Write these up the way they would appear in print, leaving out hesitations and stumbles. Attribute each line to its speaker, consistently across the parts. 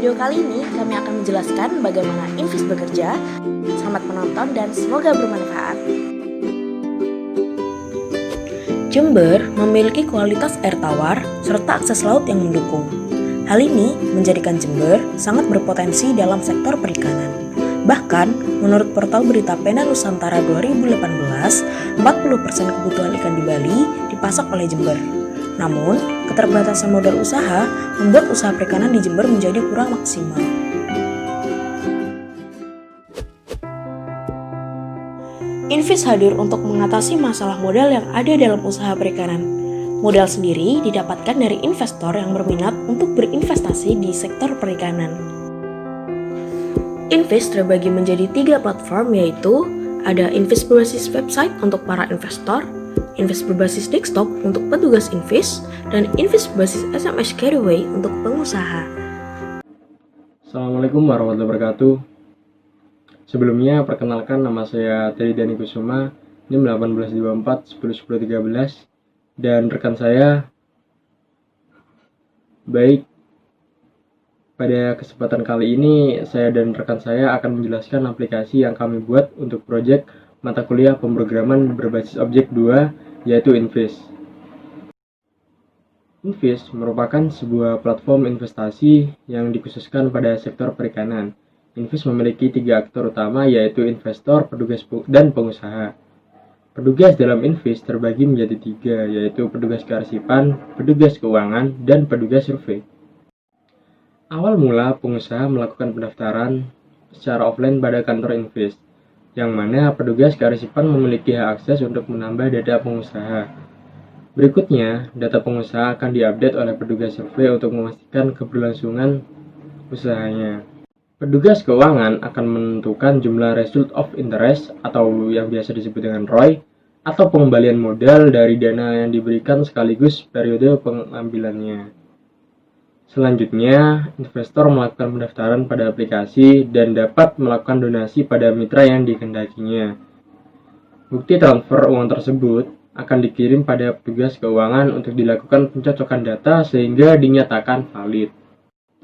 Speaker 1: video kali ini kami akan menjelaskan bagaimana Invis bekerja. Selamat menonton dan semoga bermanfaat. Jember memiliki kualitas air tawar serta akses laut yang mendukung. Hal ini menjadikan Jember sangat berpotensi dalam sektor perikanan. Bahkan, menurut portal berita Pena Nusantara 2018, 40% kebutuhan ikan di Bali dipasak oleh Jember. Namun, keterbatasan modal usaha membuat usaha perikanan di Jember menjadi kurang maksimal. Invis hadir untuk mengatasi masalah modal yang ada dalam usaha perikanan. Modal sendiri didapatkan dari investor yang berminat untuk berinvestasi di sektor perikanan. Invis terbagi menjadi 3 platform, yaitu ada Invis berbasis website untuk para investor, Invis berbasis desktop untuk petugas Invis, dan Invis berbasis SMS Carryway untuk pengusaha.
Speaker 2: Assalamualaikum warahmatullahi wabarakatuh. Sebelumnya perkenalkan, nama saya Teddy Dani Kusuma, NIM 1824 101013, dan rekan saya. Baik, pada kesempatan kali ini saya dan rekan saya akan menjelaskan aplikasi yang kami buat untuk proyek mata kuliah pemrograman berbasis objek 2, yaitu Invis. Invis merupakan sebuah platform investasi yang dikhususkan pada sektor perikanan. Invis memiliki 3 aktor utama, yaitu investor, petugas, dan pengusaha. Petugas dalam Invis terbagi menjadi 3, yaitu petugas kearsipan, petugas keuangan, dan petugas survei. Awal mula pengusaha melakukan pendaftaran secara offline pada kantor Invis, yang mana petugas kearsipan memiliki hak akses untuk menambah data pengusaha. Berikutnya, data pengusaha akan diupdate oleh petugas survei untuk memastikan keberlangsungan usahanya. Petugas keuangan akan menentukan jumlah result of interest atau yang biasa disebut dengan ROI atau pengembalian modal dari dana yang diberikan sekaligus periode pengambilannya. Selanjutnya, investor melakukan pendaftaran pada aplikasi dan dapat melakukan donasi pada mitra yang dikehendakinya. Bukti transfer uang tersebut akan dikirim pada petugas keuangan untuk dilakukan pencocokan data sehingga dinyatakan valid.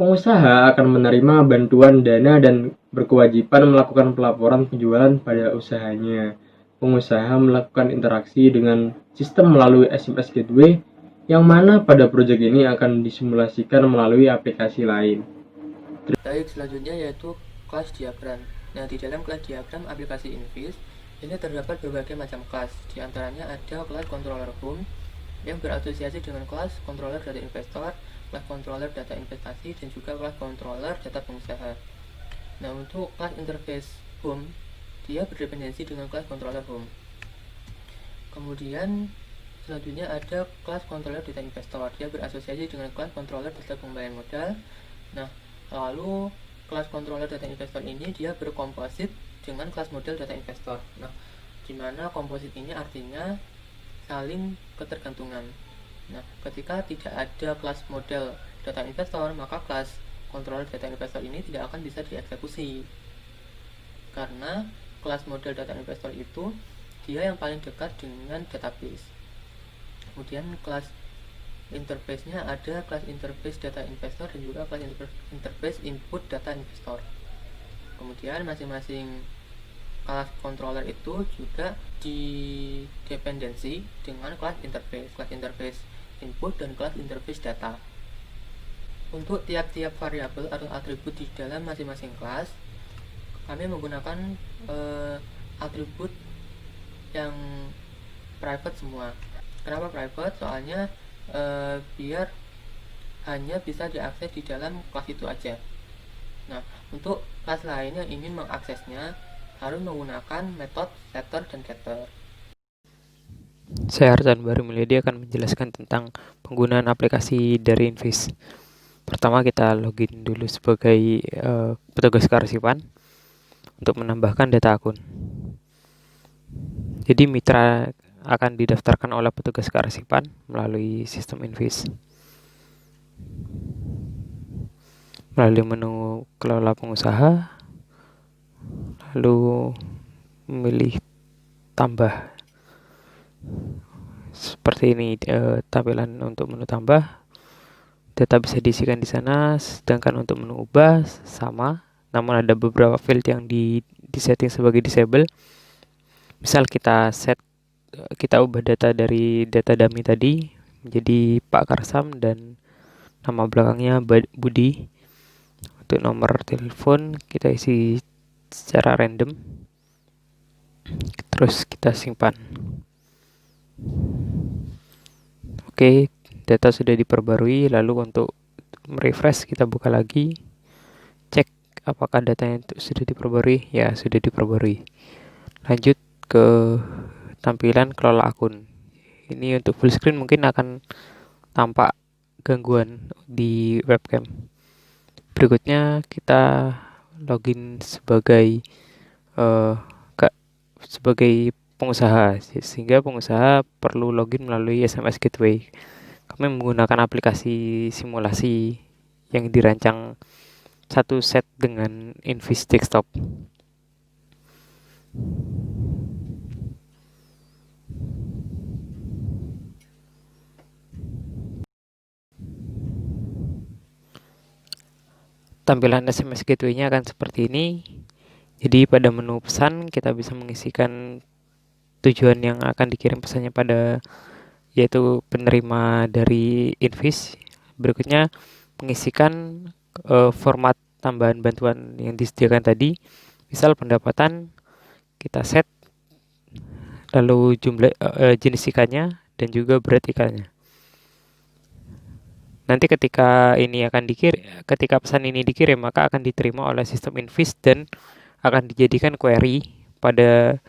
Speaker 2: Pengusaha akan menerima bantuan dana dan berkewajiban melakukan pelaporan penjualan pada usahanya. Pengusaha melakukan interaksi dengan sistem melalui SMS Gateway, yang mana pada proyek ini akan disimulasikan melalui aplikasi lain.
Speaker 3: Baik, selanjutnya yaitu kelas diagram. Nah, di dalam kelas diagram aplikasi Invis ini terdapat berbagai macam kelas. Di antaranya ada kelas controller home yang berasosiasi dengan kelas controller data investor, kelas controller data investasi, dan juga kelas controller data pengusaha. Nah, untuk kelas interface home, dia berdependensi dengan kelas controller home. Kemudian selanjutnya ada kelas controller data investor, dia berasosiasi dengan kelas controller data pengembalian modal. Nah, lalu kelas controller data investor ini dia berkomposit dengan kelas model data investor. Nah, dimana komposit ini artinya saling ketergantungan. Nah, ketika tidak ada kelas model data investor, maka kelas controller data investor ini tidak akan bisa dieksekusi, karena kelas model data investor itu dia yang paling dekat dengan database. Kemudian kelas interface-nya ada kelas interface data investor dan juga kelas interface input data investor. Kemudian masing-masing kelas controller itu juga didependensi dengan kelas interface input dan kelas interface data. Untuk tiap-tiap variabel atau atribut di dalam masing-masing kelas, kami menggunakan atribut yang private semua. Kenapa private? Soalnya biar hanya bisa diakses di dalam kelas itu aja. Nah, untuk kelas lain yang ingin mengaksesnya harus menggunakan metode setter dan getter.
Speaker 4: Saya Arjan Baru Milady akan menjelaskan tentang penggunaan aplikasi dari Invis. Pertama, kita login dulu sebagai petugas kearsipan untuk menambahkan data akun. Jadi mitra akan didaftarkan oleh petugas kearsipan melalui sistem Invis. Melalui menu kelola pengusaha, lalu memilih tambah. Seperti ini tampilan untuk menu tambah. data bisa diisikan di sana, sedangkan untuk menu ubah sama, namun ada beberapa field yang disetting sebagai disable. Misal kita ubah data dari data dummy tadi menjadi Pak Karsam dan nama belakangnya Budi. Untuk nomor telepon kita isi secara random, terus kita simpan. Oke, data sudah diperbarui. Lalu untuk merefresh kita buka lagi, cek apakah datanya sudah diperbarui. Ya, sudah diperbarui. Lanjut ke tampilan kelola akun. Ini untuk full screen mungkin akan tampak gangguan di webcam. Berikutnya kita login sebagai sebagai pengusaha, sehingga pengusaha perlu login melalui SMS Gateway. Kami menggunakan aplikasi simulasi yang dirancang satu set dengan Invis Desktop. Tampilan SMS Gateway-nya akan seperti ini. Jadi pada menu pesan kita bisa mengisikan tujuan yang akan dikirim pesannya pada, yaitu penerima dari Invis. Berikutnya mengisikan format tambahan bantuan yang disediakan tadi. Misal pendapatan kita set, lalu jumlah jenis ikannya dan juga berat ikannya. Nanti ketika pesan ini dikirim, maka akan diterima oleh sistem Invis dan akan dijadikan query pada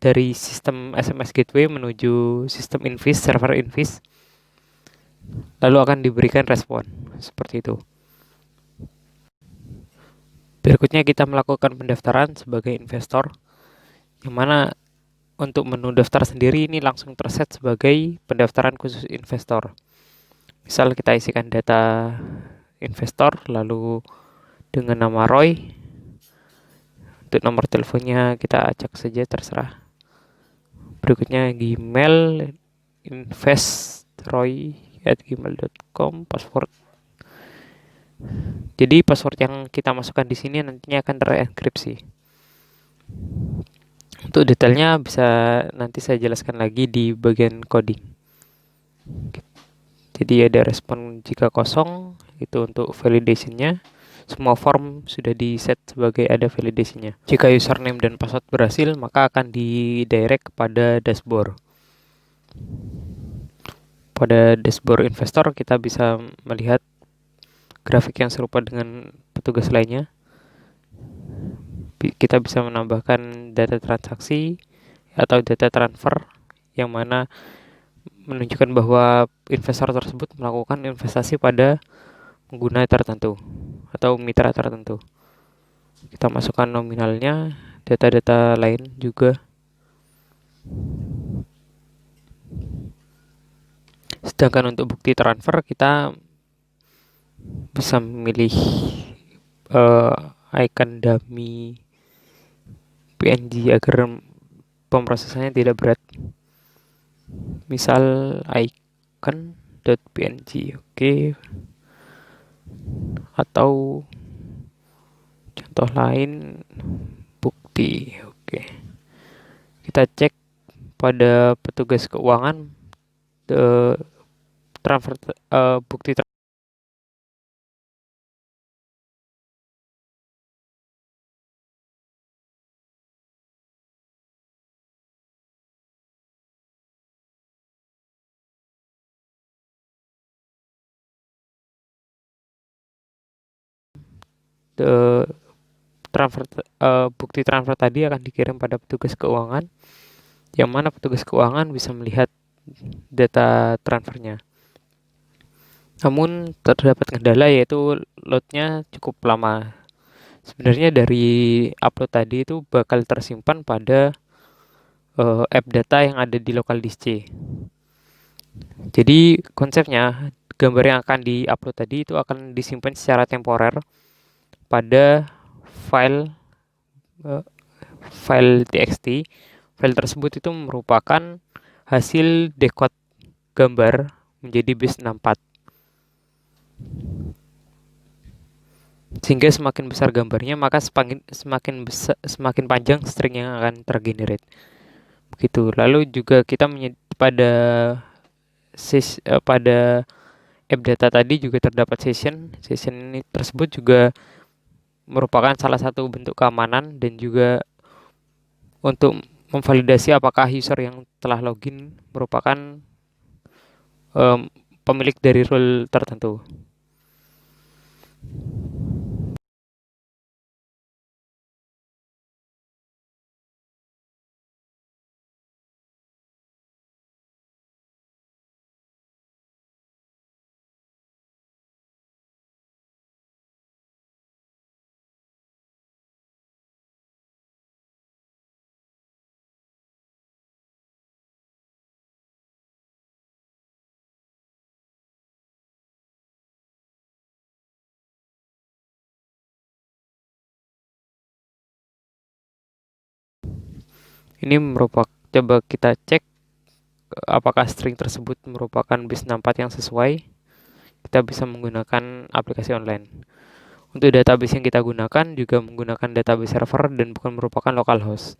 Speaker 4: dari sistem SMS Gateway menuju sistem Invis, server Invis, lalu akan diberikan respon seperti itu. Berikutnya kita melakukan pendaftaran sebagai investor, yang mana untuk menu daftar sendiri ini langsung terset sebagai pendaftaran khusus investor. Misal kita isikan data investor, lalu dengan nama Roy. Untuk nomor teleponnya kita acak saja, terserah. Berikutnya Gmail investroy@gmail.com, password. Jadi password yang kita masukkan di sini nantinya akan terenkripsi. Untuk detailnya bisa nanti saya jelaskan lagi di bagian coding. Jadi ada respon jika kosong, itu untuk validationnya. Semua form sudah di set sebagai ada validasinya. Jika username dan password berhasil, maka akan di-direct kepada dashboard. Pada dashboard investor kita bisa melihat grafik yang serupa dengan petugas lainnya. Kita bisa menambahkan data transaksi atau data transfer, yang mana menunjukkan bahwa investor tersebut melakukan investasi pada pengguna tertentu atau mitra tertentu. Kita masukkan nominalnya, data-data lain juga. Sedangkan untuk bukti transfer kita bisa memilih icon dummy PNG agar pemrosesannya tidak berat. Misal icon.png, oke. Atau contoh lain bukti, oke. Kita cek pada petugas keuangan bukti bukti transfer tadi akan dikirim pada petugas keuangan, yang mana petugas keuangan bisa melihat data transfernya. Namun terdapat kendala, yaitu loadnya cukup lama. Sebenarnya dari upload tadi itu bakal tersimpan pada app data yang ada di local disk C. Jadi konsepnya, gambar yang akan di-upload tadi itu akan disimpan secara temporer pada file txt. File tersebut itu merupakan hasil decode gambar menjadi base 64. Sehingga semakin besar gambarnya, maka semakin panjang string yang akan tergenerate. Begitu. Lalu juga kita pada pada app data tadi juga terdapat session. Session ini tersebut juga merupakan salah satu bentuk keamanan dan juga untuk memvalidasi apakah user yang telah login merupakan pemilik dari role tertentu. Ini coba kita cek apakah string tersebut merupakan base64 yang sesuai. Kita bisa menggunakan aplikasi online. Untuk database yang kita gunakan juga menggunakan database server dan bukan merupakan localhost.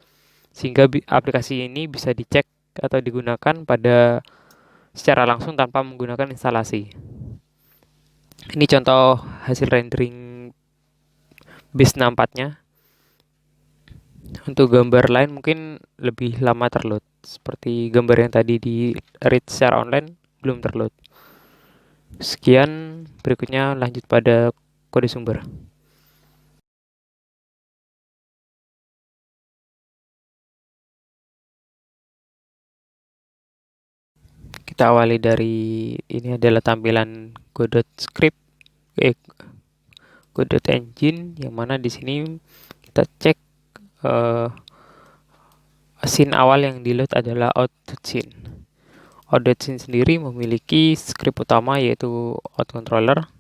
Speaker 4: Sehingga aplikasi ini bisa dicek atau digunakan secara langsung tanpa menggunakan instalasi. Ini contoh hasil rendering base64-nya. Untuk gambar lain mungkin lebih lama terload. Seperti gambar yang tadi di read secara online belum terload. Sekian, berikutnya lanjut pada kode sumber. Kita awali dari ini adalah tampilan go.script, go.engine, yang mana di sini kita cek scene awal yang di load adalah out.scene. Out.scene sendiri memiliki script utama yaitu out.controller.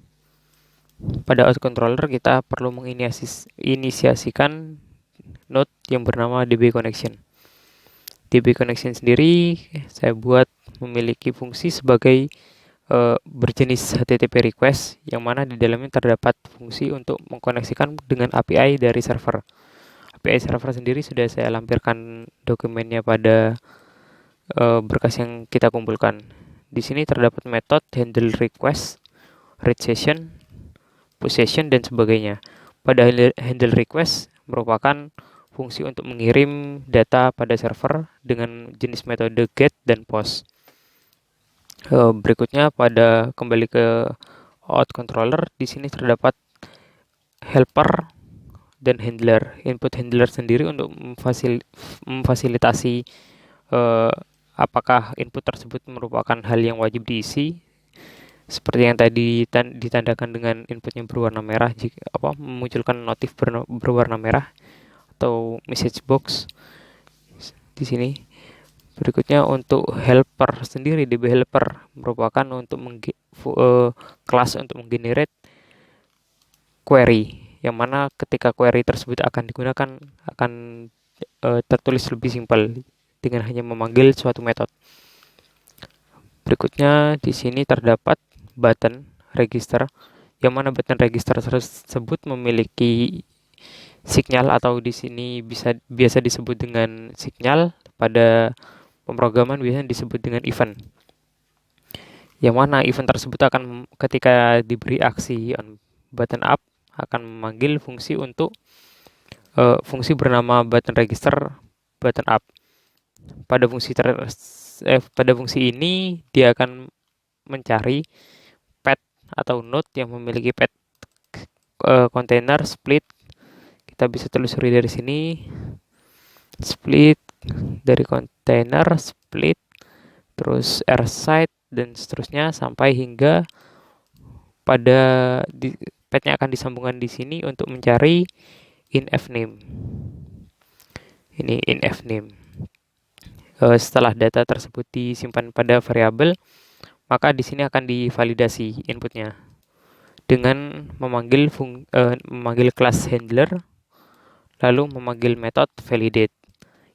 Speaker 4: Pada out.controller kita perlu menginisiasikan node yang bernama dbConnection. dbConnection sendiri saya buat memiliki fungsi sebagai berjenis HTTP request, yang mana di dalamnya terdapat fungsi untuk mengkoneksikan dengan API dari server. API server sendiri sudah saya lampirkan dokumennya pada berkas yang kita kumpulkan. Di sini terdapat metode handle request, read session, push session, dan sebagainya. Pada handle request merupakan fungsi untuk mengirim data pada server dengan jenis metode get dan post. Berikutnya kembali ke out controller, di sini terdapat helper dan handler. Input handler sendiri untuk memfasilitasi apakah input tersebut merupakan hal yang wajib diisi, seperti yang tadi ditandakan dengan inputnya berwarna merah jika memunculkan notif berwarna merah atau message box di sini. Berikutnya untuk helper sendiri, DB helper merupakan untuk kelas untuk menggenerate query, yang mana ketika query tersebut akan digunakan akan tertulis lebih simpel dengan hanya memanggil suatu metode. Berikutnya di sini terdapat button register, yang mana button register tersebut memiliki signal atau di sini biasa disebut dengan signal. Pada pemrograman biasanya disebut dengan event, yang mana event tersebut akan ketika diberi aksi on button up akan memanggil fungsi untuk fungsi bernama button register button up. Pada fungsi ini dia akan mencari path atau node yang memiliki path container split. Kita bisa telusuri dari sini, split dari container, split, terus rside, dan seterusnya sampai hingga pada path-nya akan disambungkan di sini untuk mencari inFname. Ini inFname. Setelah data tersebut disimpan pada variabel, maka di sini akan divalidasi inputnya dengan memanggil kelas handler, lalu memanggil metode validate,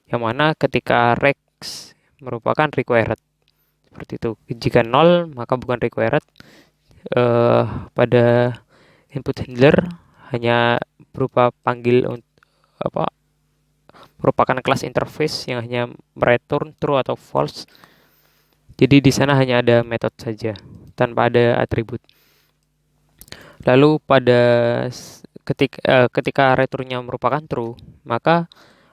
Speaker 4: yang mana ketika rex merupakan required, seperti itu. Jika 0 maka bukan required, pada input handler hanya berupa apa merupakan kelas interface yang hanya mereturn true atau false. Jadi di sana hanya ada metode saja tanpa ada atribut. Lalu ketika returnnya merupakan true, maka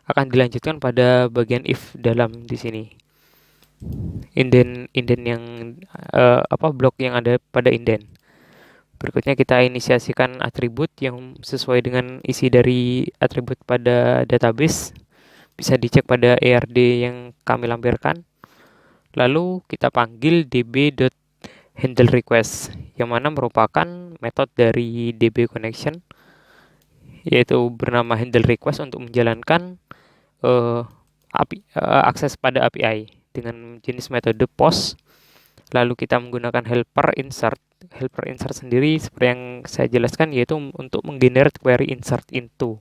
Speaker 4: akan dilanjutkan pada bagian if dalam di sini. Indent yang blok yang ada pada indent. Berikutnya kita inisiasikan atribut yang sesuai dengan isi dari atribut pada database. Bisa dicek pada ERD yang kami lampirkan. Lalu kita panggil db.handleRequest yang mana merupakan metode dari db connection, yaitu bernama handleRequest untuk menjalankan akses pada API dengan jenis metode post. Lalu kita menggunakan helper insert. Helper insert sendiri seperti yang saya jelaskan yaitu untuk menggenerate query insert into.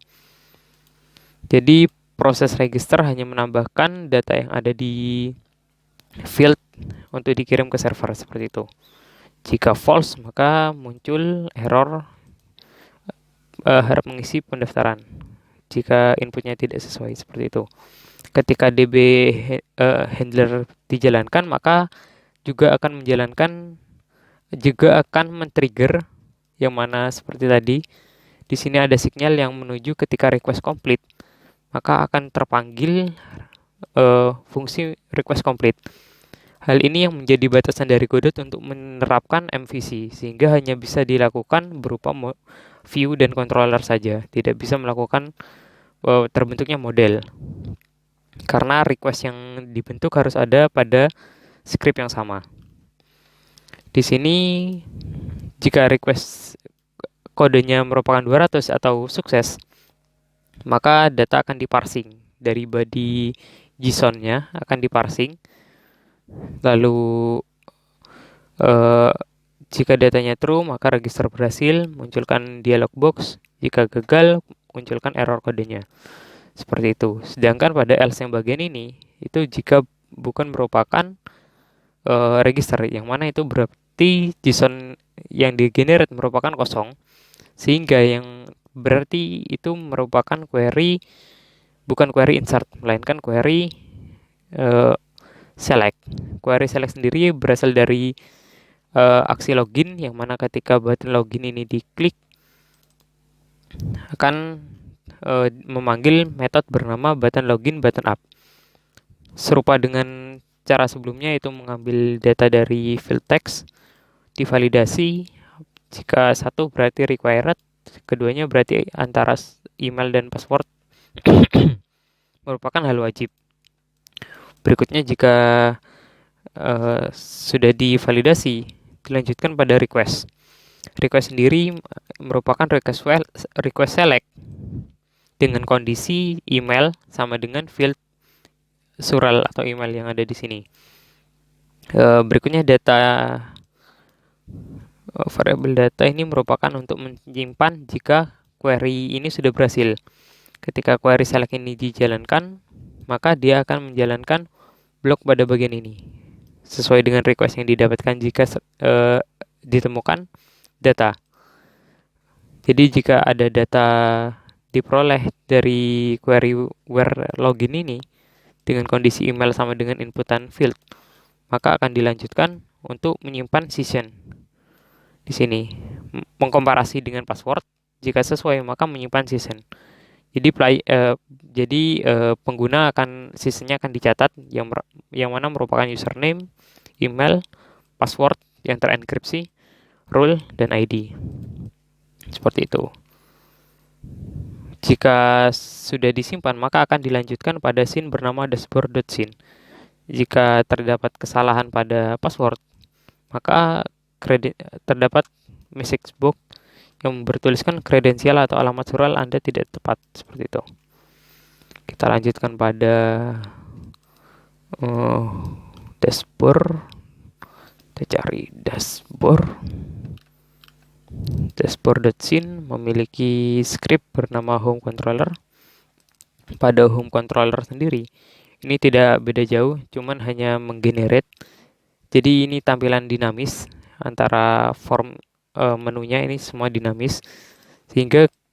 Speaker 4: Jadi proses register hanya menambahkan data yang ada di field untuk dikirim ke server seperti itu. Jika false maka muncul error harap mengisi pendaftaran. Jika inputnya tidak sesuai seperti itu. Ketika db handler dijalankan maka juga akan men-trigger yang mana seperti tadi. Di sini ada sinyal yang menuju ketika request complete, maka akan terpanggil fungsi request complete. Hal ini yang menjadi batasan dari Godot untuk menerapkan MVC, sehingga hanya bisa dilakukan berupa view dan controller saja, tidak bisa melakukan terbentuknya model. Karena request yang dibentuk harus ada pada script yang sama. Di sini jika request kodenya merupakan 200 atau sukses, maka data akan diparsing dari body JSON-nya akan diparsing. Lalu jika datanya true maka register berhasil, munculkan dialog box. Jika gagal, munculkan error kodenya. Seperti itu. Sedangkan pada else yang bagian ini itu jika bukan merupakan register, yang mana itu berarti JSON yang digenerate merupakan kosong, sehingga yang berarti itu merupakan query, bukan query insert, melainkan query select. Query select sendiri berasal dari aksi login, yang mana ketika button login ini diklik akan memanggil metode bernama button login button up. Serupa dengan cara sebelumnya, itu mengambil data dari field text, divalidasi. Jika satu berarti required, keduanya berarti antara email dan password merupakan hal wajib. Berikutnya jika sudah divalidasi, dilanjutkan pada request. Request sendiri merupakan request select dengan kondisi email sama dengan field sural atau email yang ada di sini. Berikutnya data variable data ini merupakan untuk menyimpan jika query ini sudah berhasil. Ketika query select ini dijalankan, maka dia akan menjalankan blok pada bagian ini sesuai dengan request yang didapatkan jika ditemukan data. Jadi jika ada data diperoleh dari query where login ini dengan kondisi email sama dengan inputan field, maka akan dilanjutkan untuk menyimpan session. Di sini mengkomparasi dengan password, jika sesuai maka menyimpan session. Jadi pengguna sessionnya akan dicatat yang mana merupakan username, email, password yang terenkripsi, role dan ID. Seperti itu. Jika sudah disimpan, maka akan dilanjutkan pada scene bernama dashboard.scene. Jika terdapat kesalahan pada password, maka terdapat message box yang bertuliskan kredensial atau alamat sural Anda tidak tepat, seperti itu. Kita lanjutkan pada dashboard. Kita cari dashboard. Dashboard.scene memiliki script bernama home controller. Pada home controller sendiri, ini tidak beda jauh, cuman hanya menggenerate. Jadi ini tampilan dinamis antara form menunya ini semua dinamis, sehingga